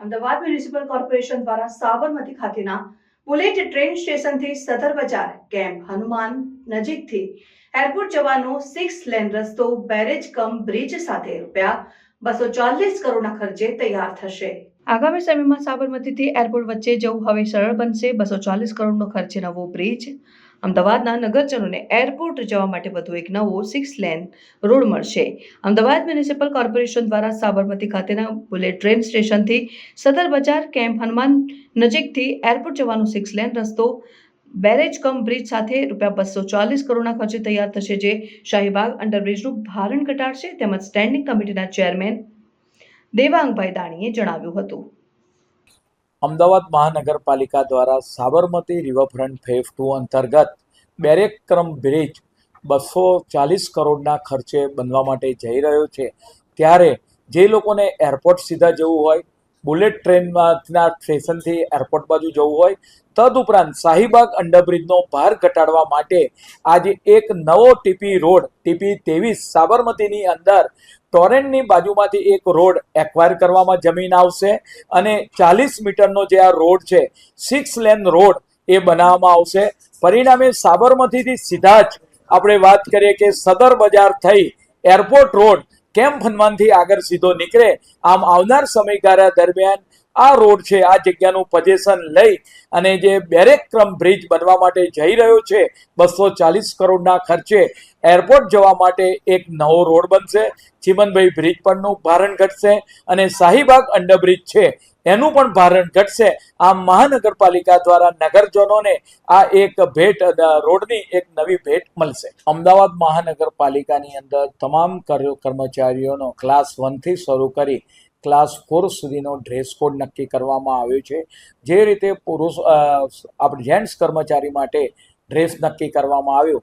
Ahmedabad municipal corporation દ્વારા સાબરમતી ખાતેના bullet train સ્ટેશનથી સદર બજાર કેમ્પ હનુમાન નજીકથી એરપોર્ટ જવાનો 6 લેન રસ્તો બેરેજ કમ બ્રિજ સાથે ₹240 કરોડના ખર્ચે તૈયાર થશે। આગામી સમયમાં સાબરમતીથી એરપોર્ટ વચ્ચે જવું હવે સરળ બનશે। 240 કરોડનો ખર્ચે નવો બ્રિજ અમદાવાદના નગરજનોને એરપોર્ટ જવા માટે વધુ એક નવો 6 લેન રોડ મળશે। અમદાવાદ મ્યુનિસિપલ કોર્પોરેશન દ્વારા સાબરમતી ખાતેના બુલેટ ટ્રેન સ્ટેશનથી સદર બજાર કેમ્પ હનુમાન નજીકથી એરપોર્ટ જવાનો 6 લેન રસ્તો બેરેજ કમ બ્રિજ સાથે ₹240 કરોડના ખર્ચે તૈયાર થશે, જે શાહીબાગ અંડરબ્રિજનું ભારણ ઘટાડશે તેમજ સ્ટેન્ડિંગ કમિટીના ચેરમેન દેવાંગભાઈ દાણીએ જણાવ્યું હતું। અમદાવાદ મહાનગરપાલિકા દ્વારા સાબરમતી રિવરફ્રન્ટ ફેઝ 2 અંતર્ગત બેરેજ ક્રમ બ્રિજ 240 કરોડના ખર્ચે બનવા માટે જઈ રહ્યો છે। ત્યારે જે લોકોને એરપોર્ટ સીધા જવું હોય, બુલેટ ટ્રેનના સ્ટેશનથી એરપોર્ટ બાજુ જવું હોય, તદુપરાંત શાહીબાગ અંડરબ્રિજનો ભાર ઘટાડવા માટે આજે એક નવો ટીપી રોડ ટીપી 23 સાબરમતીની અંદર ટોરેન્ટની બાજુમાંથી એક રોડ એક્વાયર કરવામાં જમીન આવશે અને 40 મીટરનો જે આ રોડ છે 6 લેન રોડ એ બનાવવામાં આવશે। પરિણામે સાબરમતીથી સીધા જ આપણે વાત કરીએ કે સદર બજાર થઈ એરપોર્ટ રોડ કેમ્પ હનુમાનથી આગળ સીધો નીકળે। આમ આવનાર સમયગાળા દરમિયાન આ રોડ છે, આ જગ્યાનું પોઝિશન લઈ અને જે બેરેજ ક્રમ બ્રિજ બનવા માટે જઈ રહ્યો છે 240 કરોડના ખર્ચે એરપોર્ટ જવા માટે એક નવો રોડ બનશે। ચીમનભાઈ બ્રિજ પરનું ભારણ ઘટશે અને શાહીબાગ અંડરબ્રિજ છે એનું પણ ભારણ ઘટશે। આમ મહાનગરપાલિકા દ્વારા નગરજનોને આ એક ભેટ રોડની એક નવી ભેટ મળશે। અમદાવાદ મહાનગરપાલિકાની અંદર તમામ કર્મચારીઓનો ક્લાસ 1 થી શરૂ કરી ક્લાસ 4 સુધીનો ડ્રેસ કોડ નક્કી કરવામાં આવ્યો છે। જે રીતે જેન્ટ્સ કર્મચારી માટે ડ્રેસ નક્કી કરવામાં આવ્યો।